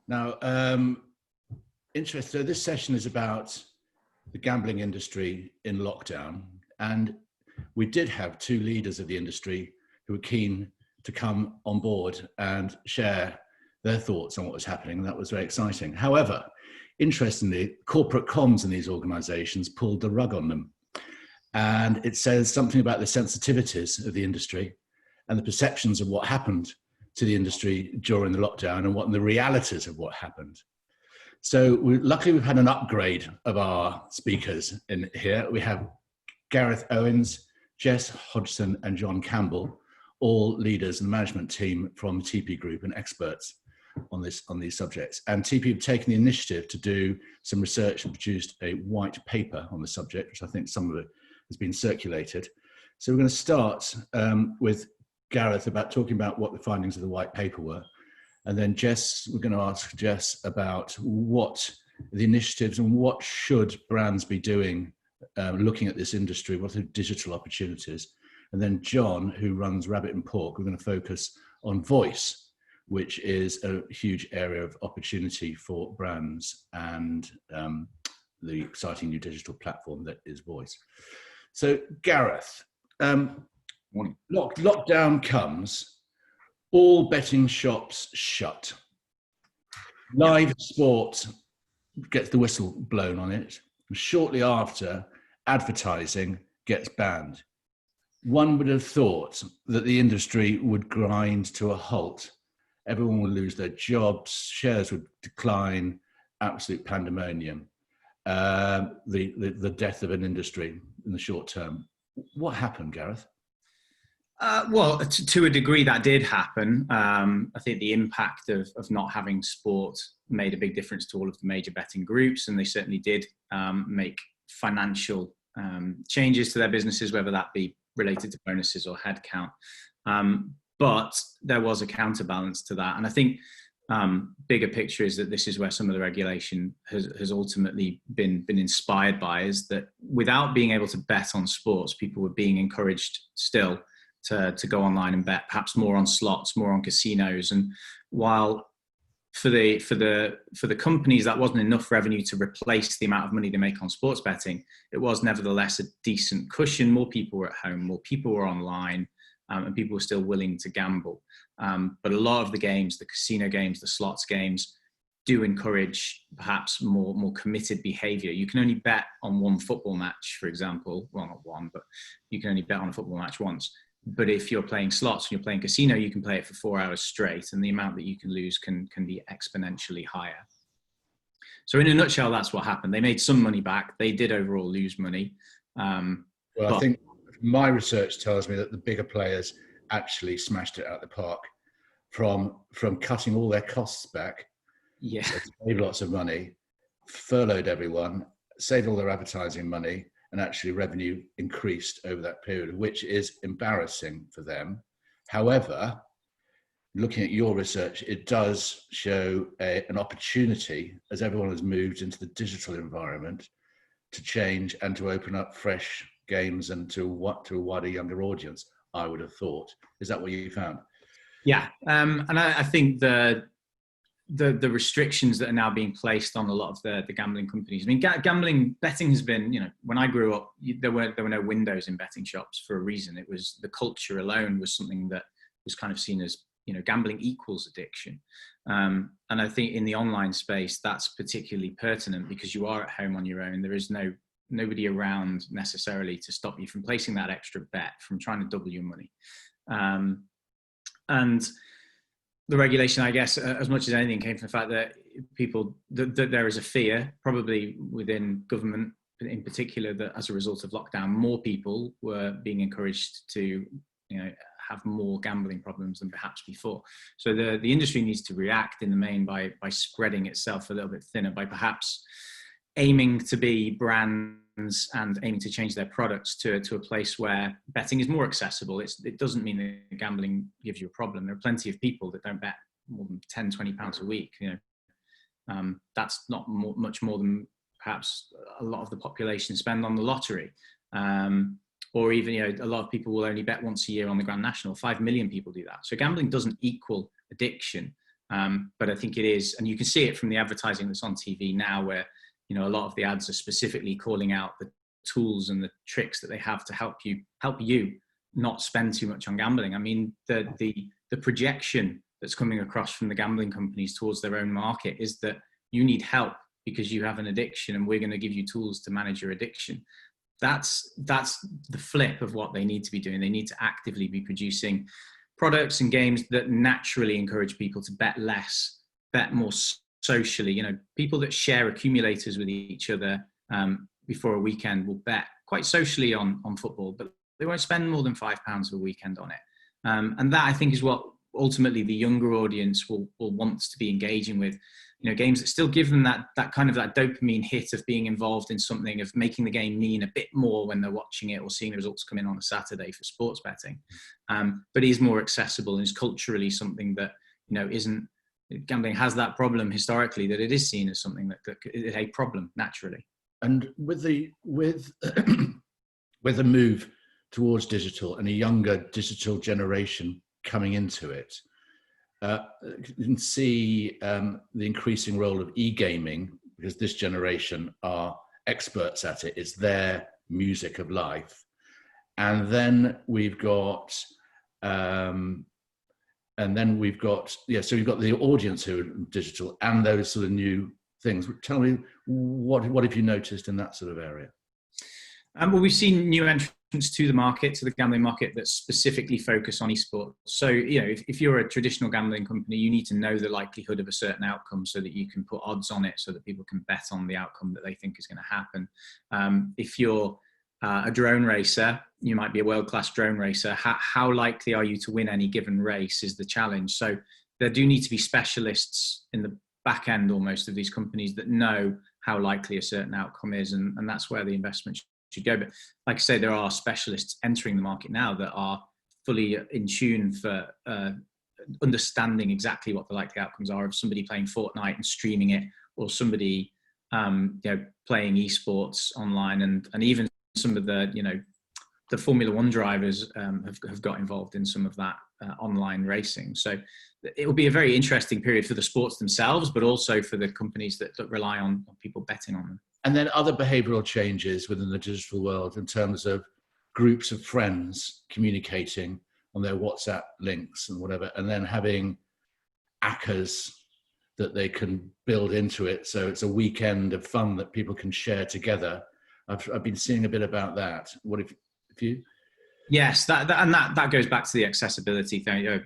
Now, interest. So this session is about the gambling industry in lockdown, and we did have two leaders of the industry who were keen to come on board and share their thoughts on what was happening, and that was very exciting. However, interestingly, corporate comms in these organizations pulled the rug on them. And it says something about the sensitivities of the industry and the perceptions of what happened to the industry during the lockdown and what the realities of what happened. So luckily we've had an upgrade of our speakers in here. We have Gareth Owens, Jess Hodgson and John Campbell, all leaders in the management team from the TIPi Group and experts on these subjects. And TIPi have taken the initiative to do some research and produced a white paper on the subject, which I think some of it has been circulated. So we're going to start with Gareth about talking about what the findings of the white paper were. And then Jess, we're going to ask Jess about what the initiatives and what should brands be doing looking at this industry, what are digital opportunities. And then John, who runs Rabbit and Pork, we're going to focus on voice, which is a huge area of opportunity for brands and the exciting new digital platform that is voice. So Gareth, lockdown comes, all betting shops shut. Live sport gets the whistle blown on it. And shortly after, advertising gets banned. One would have thought that the industry would grind to a halt. Everyone would lose their jobs, shares would decline, absolute pandemonium. The death of an industry in the short term. What happened, Gareth? Well, to a degree that did happen. I think the impact of not having sport made a big difference to all of the major betting groups, and they certainly did make financial changes to their businesses, whether that be related to bonuses or headcount. But there was a counterbalance to that. And I think bigger picture is that this is where some of the regulation has ultimately been inspired by, is that without being able to bet on sports, people were being encouraged still to go online and bet, perhaps more on slots, more on casinos. And while for the companies that wasn't enough revenue to replace the amount of money they make on sports betting, it was nevertheless a decent cushion. More people were at home, more people were online, and people were still willing to gamble. But a lot of the games, the casino games, the slots games, do encourage perhaps more committed behavior. You can only bet on one football match, for example. Well, not one, but you can only bet on a football match once. But if you're playing slots and you're playing casino, you can play it for 4 hours straight, and the amount that you can lose can be exponentially higher. So in a nutshell, that's what happened. They made some money back. They did overall lose money. I think my research tells me that the bigger players actually smashed it out the park from cutting all their costs back. Yeah. So saved lots of money, furloughed everyone, saved all their advertising money, and actually revenue increased over that period, which is embarrassing for them. However, looking at your research, it does show an opportunity, as everyone has moved into the digital environment, to change and to open up fresh games and to a wider, younger audience, I would have thought. Is that what you found? Yeah, and I think the restrictions that are now being placed on a lot of the gambling companies. I mean, gambling betting has been, when I grew up, there were no windows in betting shops for a reason. It was the culture alone was something that was kind of seen as, gambling equals addiction. And I think in the online space, that's particularly pertinent because you are at home on your own. There is nobody around necessarily to stop you from placing that extra bet, from trying to double your money. And the regulation, I guess, as much as anything, came from the fact that that there is a fear, probably within government in particular, that as a result of lockdown, more people were being encouraged to, have more gambling problems than perhaps before. So the industry needs to react in the main by spreading itself a little bit thinner, by perhaps aiming to be brands and aiming to change their products to a place where betting is more accessible. It doesn't mean that gambling gives you a problem. There are plenty of people that don't bet more than 10, 20 pounds a week. That's not much more than perhaps a lot of the population spend on the lottery. Or even, a lot of people will only bet once a year on the Grand National. 5 million people do that. So gambling doesn't equal addiction. But I think it is, and you can see it from the advertising that's on TV now, where a lot of the ads are specifically calling out the tools and the tricks that they have to help you not spend too much on gambling. I mean, the projection that's coming across from the gambling companies towards their own market is that you need help because you have an addiction, and we're going to give you tools to manage your addiction. That's the flip of what they need to be doing. They need to actively be producing products and games that naturally encourage people to bet less, bet more socially. People that share accumulators with each other before a weekend will bet quite socially on football, but they won't spend more than £5 a weekend on it. And that, I think, is what ultimately the younger audience will want to be engaging with. Games that still give them that kind of that dopamine hit of being involved in something, of making the game mean a bit more when they're watching it or seeing the results come in on a Saturday for sports betting. But is more accessible and is culturally something that, isn't, gambling has that problem historically, that it is seen as something that is a problem naturally. And with the move towards digital and a younger digital generation coming into it, you can see the increasing role of e-gaming, because this generation are experts at it. It's their music of life. And then we've got, so we've got the audience who are digital and those sort of new things. Tell me, what have you noticed in that sort of area? Well, we've seen new entrants to the market, to the gambling market, that specifically focus on esports. So, if you're a traditional gambling company, you need to know the likelihood of a certain outcome so that you can put odds on it so that people can bet on the outcome that they think is going to happen. If you're a drone racer, you might be a world-class drone racer. How likely are you to win any given race is the challenge. So there do need to be specialists in the back end almost of these companies that know how likely a certain outcome is, and that's where the investment should go. But like I say, there are specialists entering the market now that are fully in tune for understanding exactly what the likely outcomes are of somebody playing Fortnite and streaming it, or somebody playing esports online, and even some of the the Formula One drivers have got involved in some of that online racing. So it will be a very interesting period for the sports themselves, but also for the companies that rely on people betting on them. And then other behavioural changes within the digital world in terms of groups of friends communicating on their WhatsApp links and whatever, and then having ACCAs that they can build into it. So it's a weekend of fun that people can share together. I've been seeing a bit about that. What if you? Yes, that goes back to the accessibility thing.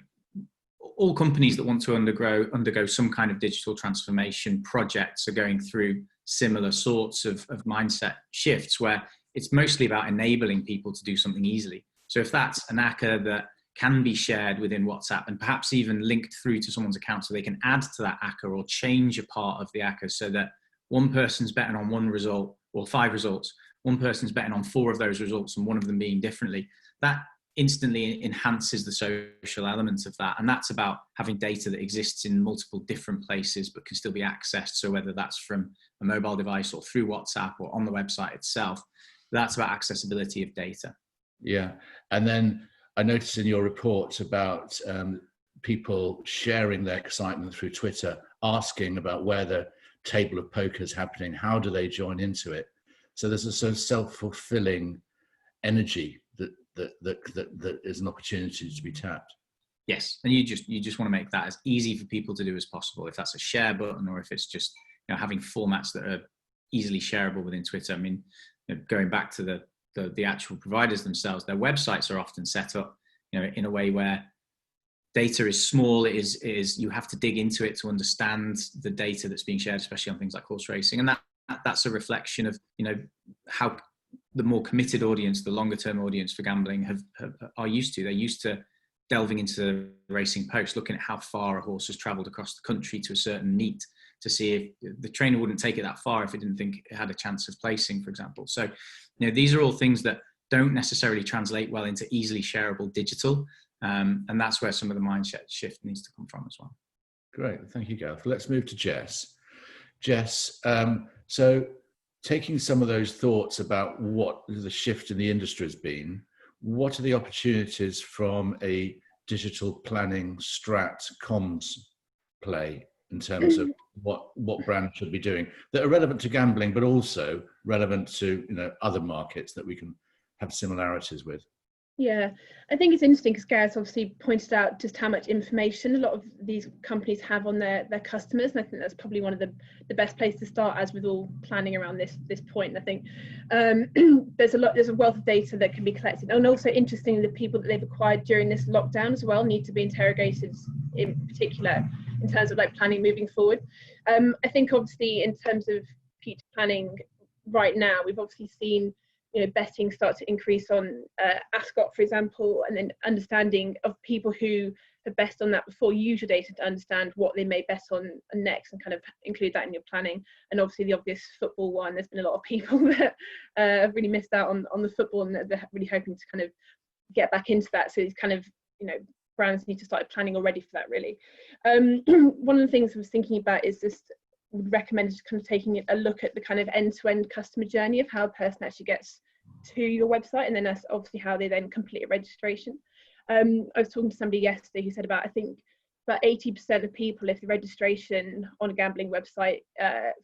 All companies that want to undergo some kind of digital transformation projects are going through similar sorts of mindset shifts, where it's mostly about enabling people to do something easily. So if that's an ACCA that can be shared within WhatsApp and perhaps even linked through to someone's account so they can add to that ACCA or change a part of the ACCA so that one person's betting on one result or 5 results, one person's betting on 4 of those results and one of them being differently, that instantly enhances the social elements of that. And that's about having data that exists in multiple different places but can still be accessed. So whether that's from a mobile device or through WhatsApp or on the website itself, that's about accessibility of data. Yeah. And then I noticed in your report about people sharing their excitement through Twitter, asking about where the table of poker is happening, how do they join into it? So there's a sort of self-fulfilling energy that is an opportunity to be tapped. Yes, and you just want to make that as easy for people to do as possible. If that's a share button, or if it's just having formats that are easily shareable within Twitter. I mean, going back to the actual providers themselves, their websites are often set up in a way where data is small. It is you have to dig into it to understand the data that's being shared, especially on things like horse racing, and that's a reflection of how the more committed audience, the longer term audience for gambling are used to. They're used to delving into the racing post, looking at how far a horse has traveled across the country to a certain meet to see if the trainer wouldn't take it that far if it didn't think it had a chance of placing, for example. So, these are all things that don't necessarily translate well into easily shareable digital. And that's where some of the mindset shift needs to come from as well. Great. Thank you, Gareth. Let's move to Jess. Jess, so taking some of those thoughts about what the shift in the industry has been, what are the opportunities from a digital planning strat comms play in terms of what brands should be doing that are relevant to gambling, but also relevant to other markets that we can have similarities with? Yeah, I think it's interesting because Gareth obviously pointed out just how much information a lot of these companies have on their customers, and I think that's probably one of the best place to start, as with all planning around this point. And I think there's a wealth of data that can be collected, and also interestingly, the people that they've acquired during this lockdown as well need to be interrogated in particular in terms of like planning moving forward. I think obviously in terms of future planning right now, we've obviously seen betting start to increase on Ascot, for example, and then understanding of people who have bet on that before. Use your data to understand what they may bet on next and kind of include that in your planning. And obviously the obvious football one, there's been a lot of people that have really missed out on the football, and they're really hoping to kind of get back into that. So it's kind of, brands need to start planning already for that, really. One of the things I was thinking about is just would recommend just kind of taking a look at the kind of end-to-end customer journey of how a person actually gets to your website, and then that's obviously how they then complete a registration. I was talking to somebody yesterday who said about 80% of people, if the registration on a gambling website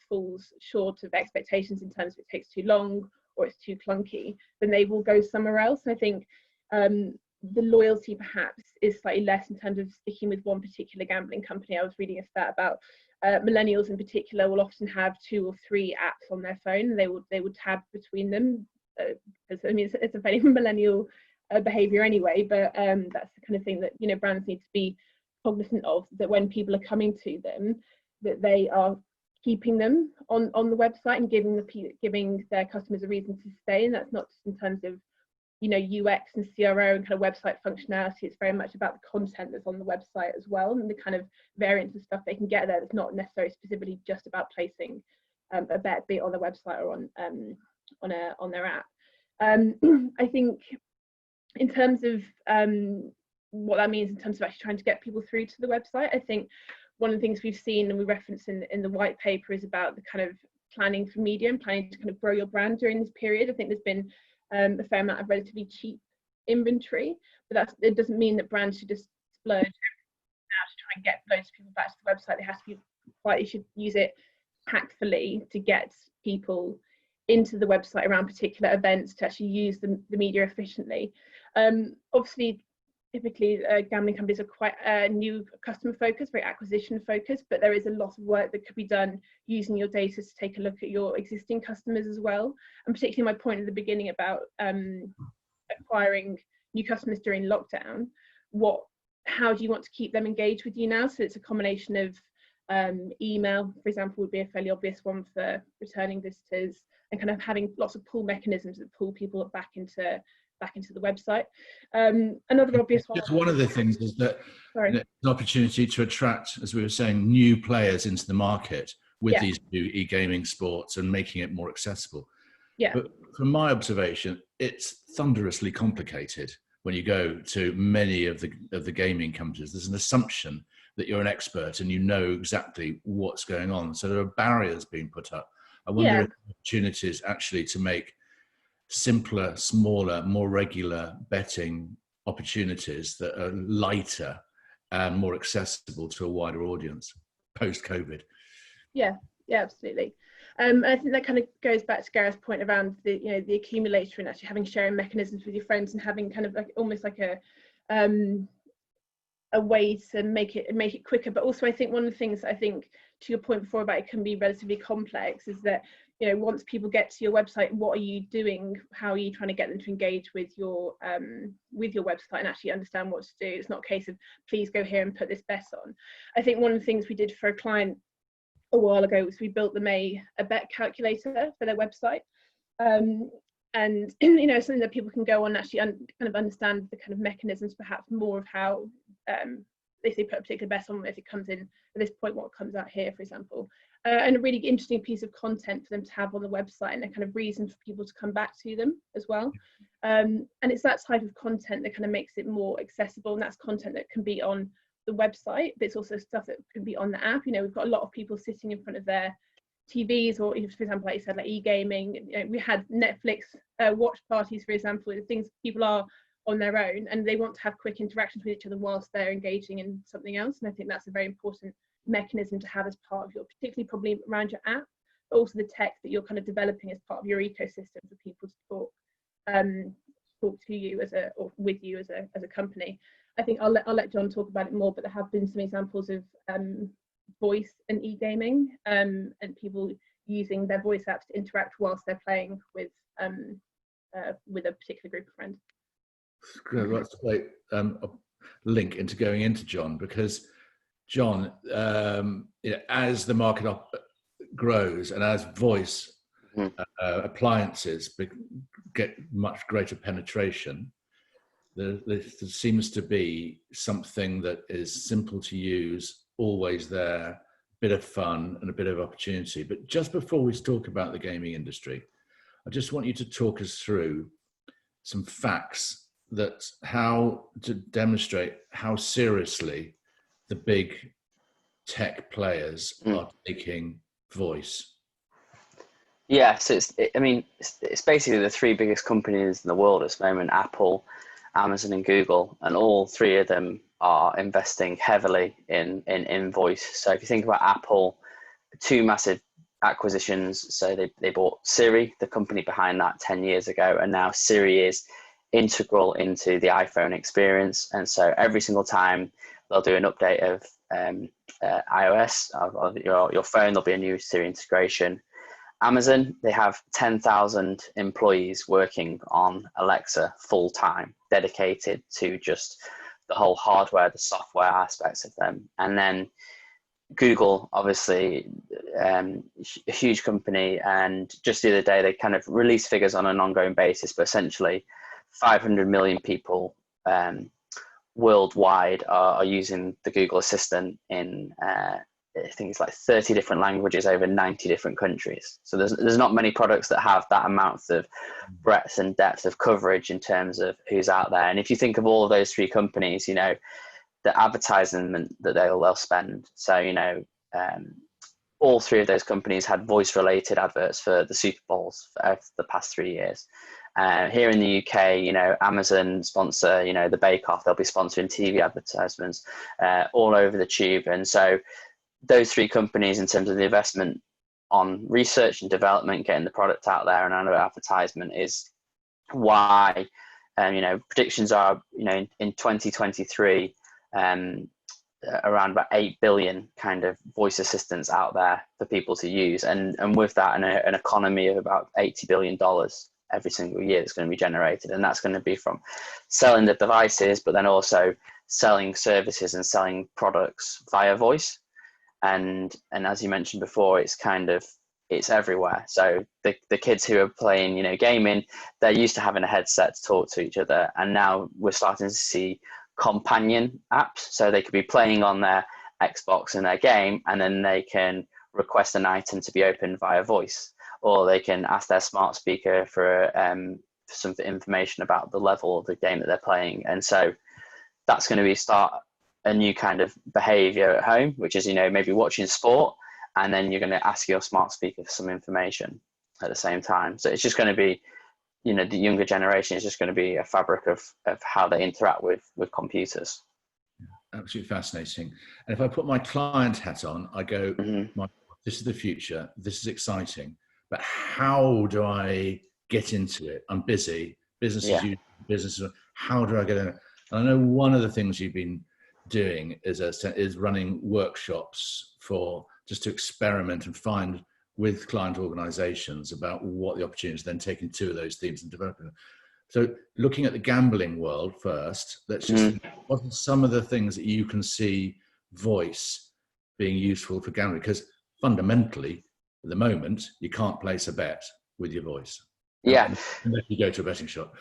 falls short of expectations in terms of it takes too long or it's too clunky, then they will go somewhere else. And I think the loyalty perhaps is slightly less in terms of sticking with one particular gambling company. I was reading a stat about millennials in particular will often have 2 or 3 apps on their phone. They would tab between them. I mean, it's a very millennial behavior anyway, but that's the kind of thing that brands need to be cognizant of, that when people are coming to them, that they are keeping them on the website and giving their customers a reason to stay. And that's not just in terms of UX and CRO and kind of website functionality. It's very much about the content that's on the website as well, and the kind of variants of stuff they can get there that's not necessarily specifically just about placing a bet, be it on the website or on their app. I think in terms of what that means in terms of actually trying to get people through to the website, I think one of the things we've seen and we reference in the white paper is about the kind of planning for media and planning to kind of grow your brand during this period. I think there's been a fair amount of relatively cheap inventory, but it doesn't mean that brands should just splurge now to try and get loads of people back to the website. They should use it tactfully to get people into the website around particular events, to actually use the media efficiently. Obviously, typically gambling companies are quite new customer focused, very acquisition focused, but there is a lot of work that could be done using your data to take a look at your existing customers as well. And particularly my point at the beginning about acquiring new customers during lockdown, how do you want to keep them engaged with you now? So it's a combination of email, for example, would be a fairly obvious one for returning visitors, and kind of having lots of pull mechanisms that pull people back into the website. Another obvious one. Just one of the things is that an opportunity to attract, as we were saying, new players into the market with these new e-gaming sports and making it more accessible. Yeah. But from my observation, it's thunderously complicated when you go to many of the gaming companies. There's an assumption that you're an expert and you know exactly what's going on. So there are barriers being put up. I wonder if opportunities actually to make simpler, smaller, more regular betting opportunities that are lighter and more accessible to a wider audience post-COVID. Yeah, absolutely. I think that kind of goes back to Gareth's point around the accumulator and actually having sharing mechanisms with your friends and having kind of like almost like a way to make it quicker. But also, I think one of the things, I think to your point before about it can be relatively complex, is that once people get to your website, what are you doing? How are you trying to get them to engage with your website and actually understand what to do? It's not a case of please go here and put this bet on. I think one of the things we did for a client a while ago was we built them a bet calculator for their website, and something that people can go on and actually kind of understand the kind of mechanisms, perhaps more of how they say put a particular bet on, if it comes in at this point, what comes out here, for example, and a really interesting piece of content for them to have on the website, and a kind of reason for people to come back to them as well. And it's that type of content that kind of makes it more accessible, and that's content that can be on the website, but it's also stuff that can be on the app. We've got a lot of people sitting in front of their TVs, or for example, like you said, like e-gaming. We had Netflix watch parties, for example, things people are on their own and they want to have quick interactions with each other whilst they're engaging in something else. And I think that's a very important mechanism to have as part of your, particularly probably around your app, but also the tech that you're kind of developing as part of your ecosystem for people to talk to you or with you as a company. I think I'll let John talk about it more, but there have been some examples of voice and e-gaming, and people using their voice apps to interact whilst they're playing with a particular group of friends. That's a great link into going into John, because John, as the market grows and as voice appliances get much greater penetration, there seems to be something that is simple to use, always there, a bit of fun and a bit of opportunity. But just before we talk about the gaming industry, I just want you to talk us through some facts to demonstrate how seriously the big tech players are taking voice. Yeah, so it's basically the three biggest companies in the world at this moment: Apple, Amazon, and Google, and all three of them are investing heavily in voice. So if you think about Apple, two massive acquisitions. So they bought Siri, the company behind that, 10 years ago, and now Siri is integral into the iPhone experience. And so every single time they'll do an update of iOS, of your phone, there'll be a new Siri integration. Amazon, they have 10,000 employees working on Alexa full time, dedicated to just the whole hardware, the software aspects of them. And then Google, obviously, a huge company, and just the other day they kind of release figures on an ongoing basis, but essentially 500 million people worldwide are using the Google Assistant in I think it's like 30 different languages over 90 different countries. So there's not many products that have that amount of breadth and depth of coverage in terms of who's out there. And if you think of all of those three companies, the advertising that they'll spend. So, all three of those companies had voice related adverts for the Super Bowls for the past 3 years. Here in the UK, Amazon sponsor, the Bake Off, they'll be sponsoring TV advertisements all over the tube. And so those three companies, in terms of the investment on research and development, getting the product out there and advertisement, is why, predictions are, in 2023, around about 8 billion kind of voice assistants out there for people to use. And with that, an economy of about $80 billion every single year that's going to be generated. And that's going to be from selling the devices, but then also selling services and selling products via voice. And as you mentioned before, it's everywhere. So the kids who are playing, gaming, they're used to having a headset to talk to each other. And now we're starting to see companion apps. So they could be playing on their Xbox in their game, and then they can request an item to be opened via voice, or they can ask their smart speaker for some information about the level of the game that they're playing. And so that's going to start a new kind of behavior at home, which is, maybe watching sport, and then you're going to ask your smart speaker for some information at the same time. So it's just going to be, the younger generation is just going to be a fabric of how they interact with computers. Absolutely fascinating. And if I put my client hat on, I go, this is the future, this is exciting, but how do I get into it? I'm busy, businesses, how do I get in it? And I know one of the things you've been doing is running workshops just to experiment and find with client organizations about what the opportunities, then taking two of those themes and developing them. So looking at the gambling world first, let's just what are some of the things that you can see voice being useful for gambling? Because fundamentally, at the moment, you can't place a bet with your voice. Yeah. Unless you go to a betting shop.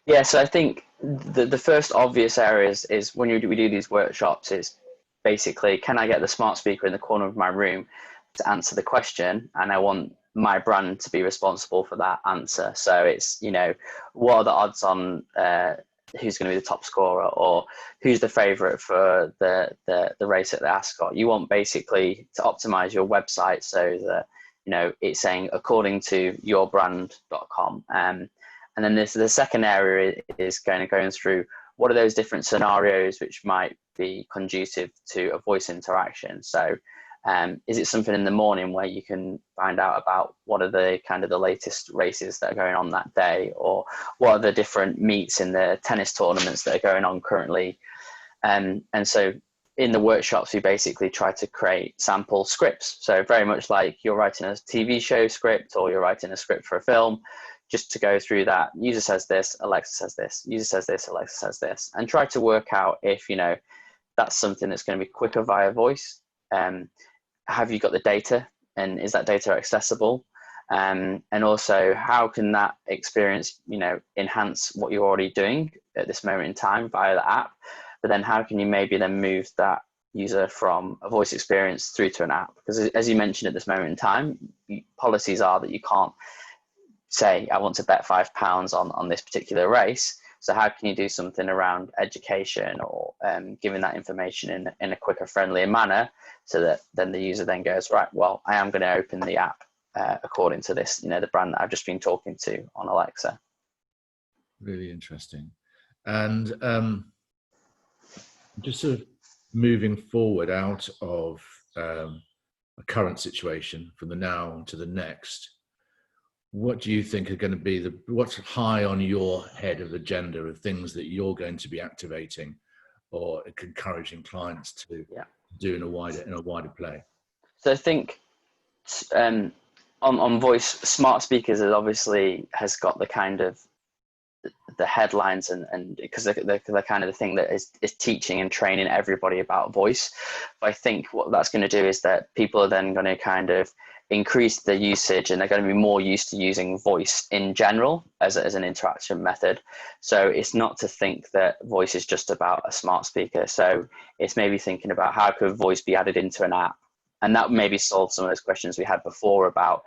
Yeah, so I think the first obvious areas is when we do these workshops is basically, can I get the smart speaker in the corner of my room to answer the question? And I want my brand to be responsible for that answer. So it's, what are the odds on who's going to be the top scorer, or who's the favorite for the race at the Ascot? You want basically to optimize your website so that, it's saying according to yourbrand.com. And then the second area is going through what are those different scenarios which might be conducive to a voice interaction? So is it something in the morning where you can find out about what are the kind of the latest races that are going on that day, or what are the different meets in the tennis tournaments that are going on currently? And so in the workshops, we basically try to create sample scripts. So very much like you're writing a TV show script, or you're writing a script for a film, just to go through that. User says this, Alexa says this, user says this, Alexa says this, and try to work out if, you know, that's something that's going to be quicker via voice. Have you got the data, and is that data accessible? And also, how can that experience, you know, enhance what you're already doing at this moment in time via the app? But then how can you maybe then move that user from a voice experience through to an app? Because as you mentioned, at this moment in time, policies are that you can't say, I want to bet £5 on this particular race. So how can you do something around education, or giving that information in a quicker, friendlier manner, so that then the user then goes, right, well, I am going to open the app according to this, you know, the brand that I've just been talking to on Alexa. Really interesting. And just sort of moving forward out of a current situation, from the now to the next, what do you think are going to be what's high on your head of agenda of things that you're going to be activating or encouraging clients to do in a wider play? So I think on voice, smart speakers has got the kind of the headlines, and because they're kind of the thing that is teaching and training everybody about voice. But I think what that's going to do is that people are then going to kind of increase the usage, and they're going to be more used to using voice in general as an interaction method. So it's not to think that voice is just about a smart speaker. So it's maybe thinking about how could voice be added into an app, and that maybe solve some of those questions we had before about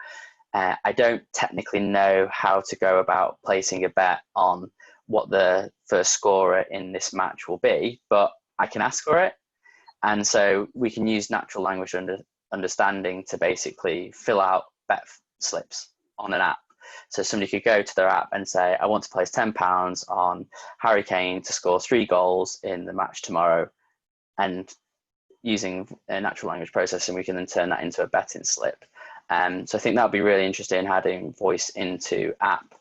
I don't technically know how to go about placing a bet on what the first scorer in this match will be, but I can ask for it. And so we can use natural language understanding to basically fill out bet slips on an app. So somebody could go to their app and say, I want to place £10 on Harry Kane to score 3 goals in the match tomorrow. And using a natural language processing, we can then turn that into a betting slip. So I think that would be really interesting, adding voice into app.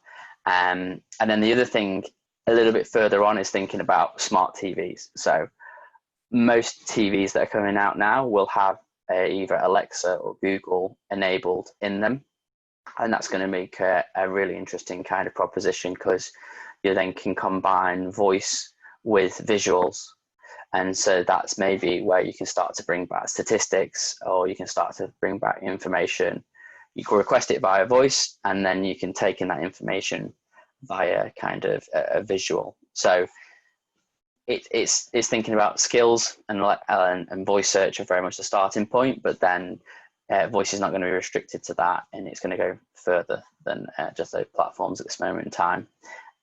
And then the other thing a little bit further on is thinking about smart TVs. So most TVs that are coming out now will have either Alexa or Google enabled in them. And that's going to make a really interesting kind of proposition, because you then can combine voice with visuals. And so that's maybe where you can start to bring back statistics, or you can start to bring back information. You can request it via voice, and then you can take in that information via kind of a visual. So it's thinking about skills, and voice search are very much the starting point, but then voice is not going to be restricted to that, and it's going to go further than just those platforms at this moment in time.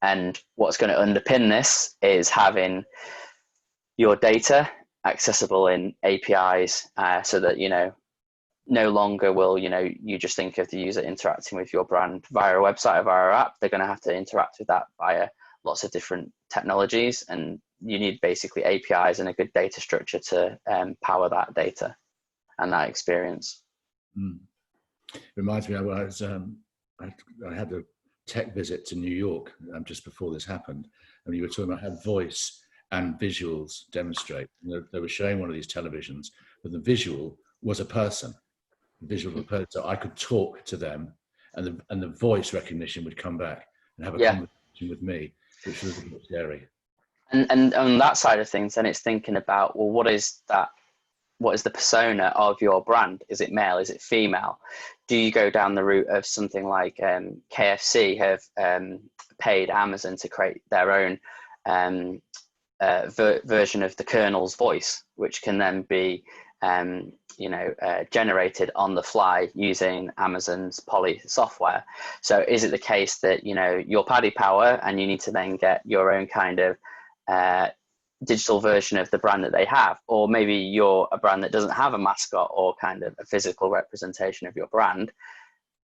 And what's going to underpin this is having your data accessible in APIs, so that, you know, no longer will, you know, you just think of the user interacting with your brand via a website or via an app. They're going to have to interact with that via lots of different technologies, and you need basically APIs and a good data structure to power that data and that experience. Reminds me, I had a tech visit to New York just before this happened, and you were talking about how voice and visuals demonstrate. They were showing one of these televisions, but the visual was a person, so I could talk to them, and the voice recognition would come back and have a conversation with me, which was a bit scary. And on that side of things, then it's thinking about, well, what is the persona of your brand? Is it male? Is it female? Do you go down the route of something like KFC have paid Amazon to create their own version of the Colonel's voice, which can then be generated on the fly using Amazon's Poly software? So is it the case that, you know, you're Paddy Power and you need to then get your own kind of digital version of the brand that they have, or maybe you're a brand that doesn't have a mascot or kind of a physical representation of your brand?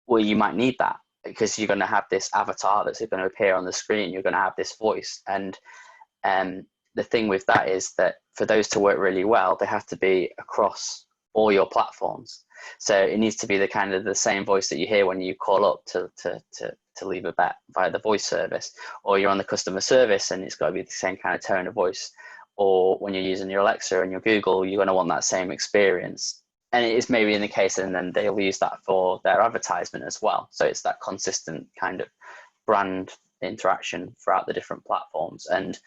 Well, you might need that, because you're going to have this avatar that's going to appear on the screen, you're going to have this voice, and the thing with that is that for those to work really well, they have to be across all your platforms. So it needs to be the kind of the same voice that you hear when you call up to leave a bet via the voice service, or you're on the customer service and it's got to be the same kind of tone of voice, or when you're using your Alexa and your Google, you're going to want that same experience. And it is maybe in the case, and then they'll use that for their advertisement as well. So it's that consistent kind of brand interaction throughout the different platforms. And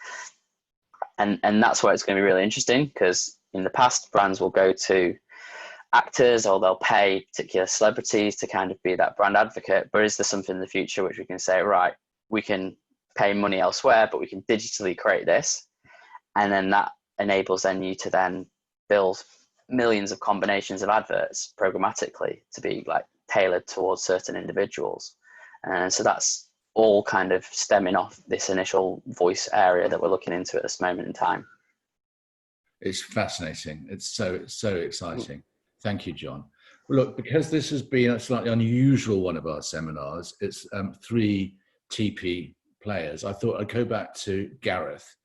that's where it's going to be really interesting, because in the past, brands will go to actors or they'll pay particular celebrities to kind of be that brand advocate. But is there something in the future which we can say, right, we can pay money elsewhere, but we can digitally create this, and then that enables then you to then build millions of combinations of adverts programmatically to be like tailored towards certain individuals. And so that's all kind of stemming off this initial voice area that we're looking into at this moment in time. It's fascinating. It's so exciting. Thank you, John. Well, look, because this has been a slightly unusual one of our seminars, it's 3 TIPi players. I thought I'd go back to Gareth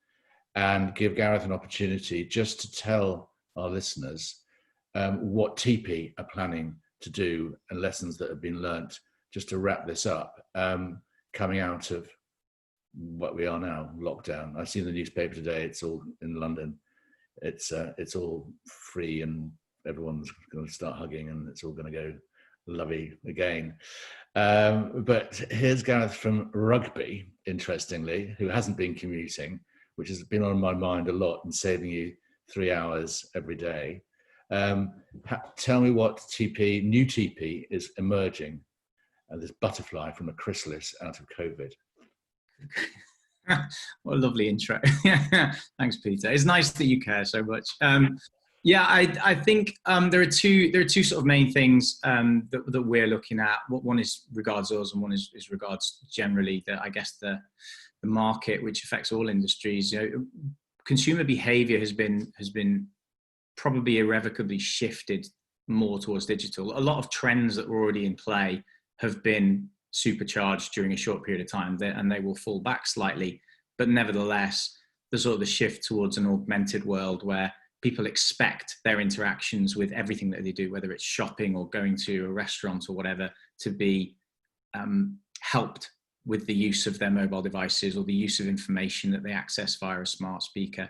and give Gareth an opportunity just to tell our listeners what TIPi are planning to do and lessons that have been learnt, just to wrap this up, coming out of what we are now, lockdown. I've seen the newspaper today, it's all in London. It's all free and everyone's going to start hugging and it's all going to go lovey again. But here's Gareth from rugby, interestingly, who hasn't been commuting, which has been on my mind a lot and saving you 3 hours every day. Tell me what new TIPi is emerging, this butterfly from a chrysalis out of COVID. What a lovely intro. Thanks, Peter. It's nice that you care so much. Yeah, I think there are two sort of main things that we're looking at. One is regards us, and one is regards generally I guess the market, which affects all industries. Consumer behaviour has been probably irrevocably shifted more towards digital. A lot of trends that were already in play have been supercharged during a short period of time, and they will fall back slightly. But nevertheless, there's sort of the shift towards an augmented world where people expect their interactions with everything that they do, whether it's shopping or going to a restaurant or whatever, to be helped with the use of their mobile devices or the use of information that they access via a smart speaker.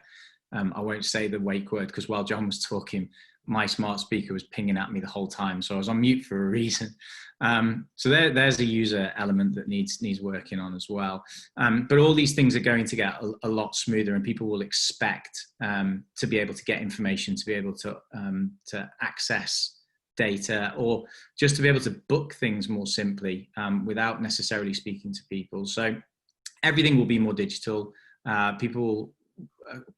I won't say the wake word, because while John was talking, my smart speaker was pinging at me the whole time, so I was on mute for a reason. So there's a user element that needs working on as well. But all these things are going to get a lot smoother, and people will expect to be able to get information, to be able to access data, or just to be able to book things more simply without necessarily speaking to people. So everything will be more digital.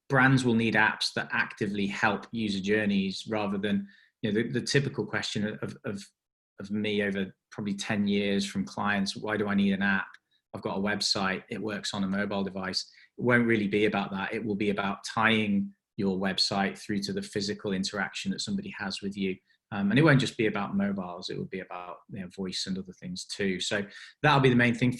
Brands will need apps that actively help user journeys, rather than the typical question of me over probably 10 years from clients: why do I need an app? I've got a website, it works on a mobile device. It won't really be about that. It will be about tying your website through to the physical interaction that somebody has with you. And it won't just be about mobiles, it will be about voice and other things too. So that'll be the main thing.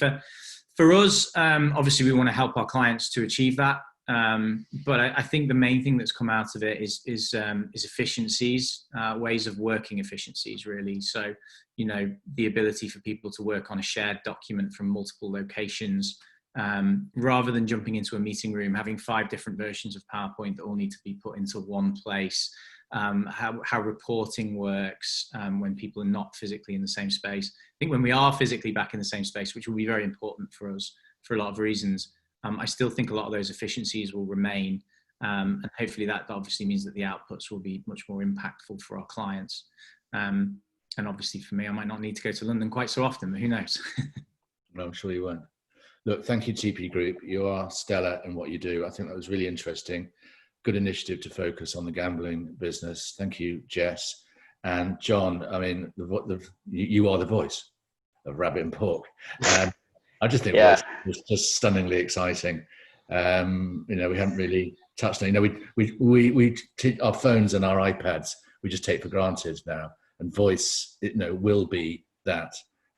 For us, obviously we want to help our clients to achieve that. But I think the main thing that's come out of it is efficiencies, ways of working efficiencies, really. So, the ability for people to work on a shared document from multiple locations, rather than jumping into a meeting room, having 5 different versions of PowerPoint that all need to be put into one place. How reporting works when people are not physically in the same space. I think when we are physically back in the same space, which will be very important for us for a lot of reasons, I still think a lot of those efficiencies will remain, and hopefully that obviously means that the outputs will be much more impactful for our clients. And obviously for me, I might not need to go to London quite so often, but who knows? No, I'm sure you won't. Look, thank you, TIPi Group. You are stellar in what you do. I think that was really interesting. Good initiative to focus on the gambling business. Thank you, Jess. And John, I mean, you are the voice of Rabbit and Pork. I just think it was just stunningly exciting. We haven't really touched on, we our phones and our iPads, we just take for granted now. And voice, will be that,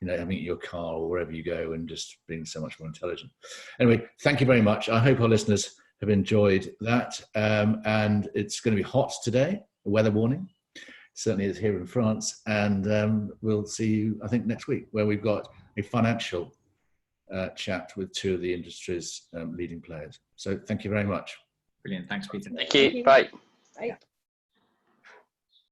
having it in your car or wherever you go and just being so much more intelligent. Anyway, thank you very much. I hope our listeners have enjoyed that. And it's going to be hot today, a weather warning. Certainly is here in France. And we'll see you, I think, next week, where we've got a financial chat with two of the industry's leading players. So thank you very much. Brilliant. Thanks, Peter. Thank you. Bye. Bye.